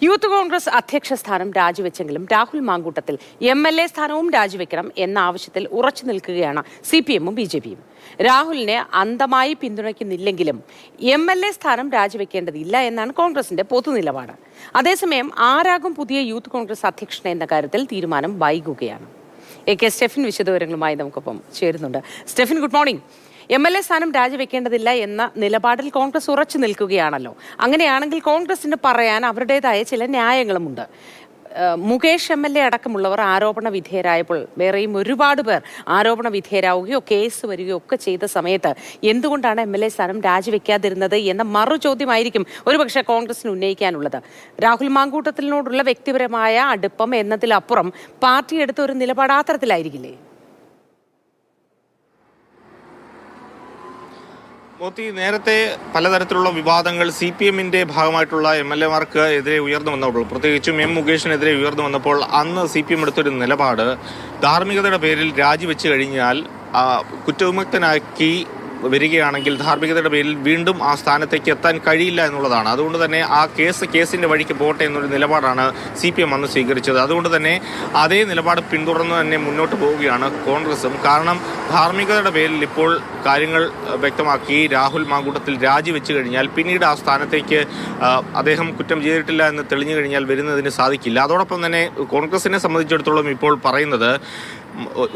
Youth Congress അധ്യക്ഷ സ്ഥാനം രാജിവെച്ചെങ്കിലും Rahul Mamkootathil MLA സ്ഥാനവും രാജിവെക്കണം എന്ന ആവശ്യത്തിൽ ഉറച്ചു നിൽക്കുകയാണ് CPM-ഉം BJP-യും. രാഹുലിനെ അന്ധമായി പിന്തുണയ്ക്കുന്നില്ലെങ്കിലും MLA സ്ഥാനം രാജിവെക്കേണ്ടതില്ല എന്നാണ് കോൺഗ്രസിന്റെ പൊതുനിലപാട്. അതേസമയം ആരാകും പുതിയ യൂത്ത് കോൺഗ്രസ് അധ്യക്ഷൻ എന്ന കാര്യത്തിൽ തീരുമാനം വൈകുകയാണ്. AK സ്റ്റെഫിൻ വിശദവിവരങ്ങളുമായി നമുക്കൊപ്പം ചേരുന്നുണ്ട്. Stephin, good morning. MLA സ്ഥാനം രാജിവെക്കേണ്ടതില്ല എന്ന നിലപാടിൽ കോൺഗ്രസ് ഉറച്ചു നിൽക്കുകയാണല്ലോ. അങ്ങനെയാണെങ്കിൽ കോൺഗ്രസിന് പറയാൻ അവരുടേതായ ചില ന്യായങ്ങളുമുണ്ട്. മുകേഷ് MLA അടക്കമുള്ളവർ ആരോപണ വിധേയരായപ്പോൾ വേറെയും ഒരുപാട് പേർ ആരോപണ വിധേയരാവുകയോ കേസ് വരികയോ ഒക്കെ ചെയ്ത സമയത്ത് എന്തുകൊണ്ടാണ് MLA സ്ഥാനം രാജിവെക്കാതിരുന്നത് എന്ന മറു ചോദ്യമായിരിക്കും ഒരുപക്ഷെ കോൺഗ്രസിന് ഉന്നയിക്കാനുള്ളത്. രാഹുൽ മാങ്കൂട്ടത്തിനോടുള്ള വ്യക്തിപരമായ അടുപ്പം എന്നതിലപ്പുറം പാർട്ടി എടുത്ത ഒരു നിലപാട് ആ തരത്തിലായിരിക്കില്ലേ? മോത്തി, നേരത്തെ പലതരത്തിലുള്ള വിവാദങ്ങൾ CPM-ന്റെ ഭാഗമായിട്ടുള്ള MLA-മാർക്ക് എതിരെ ഉയർന്നു വന്നപ്പോൾ, പ്രത്യേകിച്ചും മുകേഷിനെതിരെ ഉയർന്നു വന്നപ്പോൾ അന്ന് CPM എടുത്തൊരു നിലപാട് ധാർമ്മികതയുടെ പേരിൽ രാജിവെച്ച് കഴിഞ്ഞാൽ കുറ്റവിമുക്തനാക്കി വരികയാണെങ്കിൽ ധാർമ്മികതയുടെ പേരിൽ വീണ്ടും ആ സ്ഥാനത്തേക്ക് എത്താൻ കഴിയില്ല എന്നുള്ളതാണ്. അതുകൊണ്ട് തന്നെ ആ കേസിന്റെ വഴിക്ക് പോട്ടെ എന്നൊരു നിലപാടാണ് CPM അന്ന് സ്വീകരിച്ചത്. അതുകൊണ്ട് തന്നെ അതേ നിലപാട് പിന്തുടർന്ന് തന്നെ മുന്നോട്ട് പോവുകയാണ് കോൺഗ്രസും. കാരണം ധാർമ്മികതയുടെ പേരിൽ ഇപ്പോൾ കാര്യങ്ങൾ വ്യക്തമാക്കി രാഹുൽ മാങ്കൂട്ടത്തിൽ രാജിവെച്ച് കഴിഞ്ഞാൽ പിന്നീട് ആ സ്ഥാനത്തേക്ക് അദ്ദേഹം കുറ്റം ചെയ്തിട്ടില്ല എന്ന് തെളിഞ്ഞു കഴിഞ്ഞാൽ വരുന്നതിന് സാധിക്കില്ല. അതോടൊപ്പം തന്നെ കോൺഗ്രസിനെ സംബന്ധിച്ചിടത്തോളം ഇപ്പോൾ പറയുന്നത്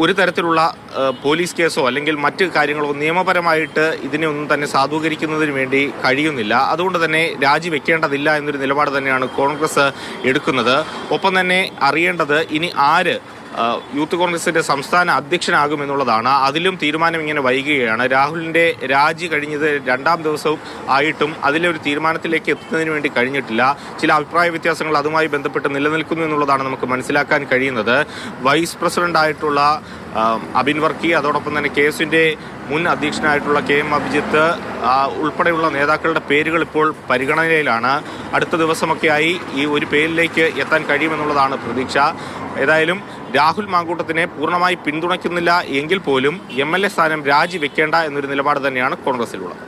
ഒരു തരത്തിലുള്ള പോലീസ് കേസോ അല്ലെങ്കിൽ മറ്റ് കാര്യങ്ങളോ നിയമപരമായിട്ട് ഇതിനെ ഒന്നും തന്നെ സാധൂകരിക്കുന്നതിന് വേണ്ടി കഴിയുന്നില്ല. അതുകൊണ്ട് തന്നെ രാജിവെക്കേണ്ടതില്ല എന്നൊരു നിലപാട് തന്നെയാണ് കോൺഗ്രസ് എടുക്കുന്നത്. ഒപ്പം തന്നെ അറിയേണ്ടത് ഇനി ആര് യൂത്ത് കോൺഗ്രസിന്റെ സംസ്ഥാന അധ്യക്ഷനാകുമെന്നുള്ളതാണ്. അതിലും തീരുമാനം ഇങ്ങനെ വൈകുകയാണ്. രാഹുലിന്റെ രാജി കഴിഞ്ഞത് 2ാം ദിവസവും ആയിട്ടും അതിലൊരു തീരുമാനത്തിലേക്ക് എത്തുന്നതിന് വേണ്ടി കഴിഞ്ഞിട്ടില്ല. ചില അഭിപ്രായ വ്യത്യാസങ്ങൾ അതുമായി ബന്ധപ്പെട്ട് നിലനിൽക്കുന്നു എന്നുള്ളതാണ് നമുക്ക് മനസ്സിലാക്കാൻ കഴിയുന്നത്. വൈസ് പ്രസിഡന്റായിട്ടുള്ള അബിൻ വർക്കി, അതോടൊപ്പം തന്നെ KS-ന്റെ മുൻ അധ്യക്ഷനായിട്ടുള്ള KM അഭിജിത്ത് ഉൾപ്പെടെയുള്ള നേതാക്കളുടെ പേരുകൾ ഇപ്പോൾ പരിഗണനയിലാണ്. അടുത്ത ദിവസമൊക്കെയായി ഈ ഒരു പേരിലേക്ക് എത്താൻ കഴിയുമെന്നുള്ളതാണ് പ്രതീക്ഷ. ഏതായാലും രാഹുൽ മാങ്കൂട്ടത്തിനെ പൂർണ്ണമായി പിന്തുണയ്ക്കുന്നില്ല എങ്കിൽ പോലും MLA സ്ഥാനം രാജിവെക്കേണ്ട എന്നൊരു നിലപാട് തന്നെയാണ് കോൺഗ്രസിലുള്ളത്.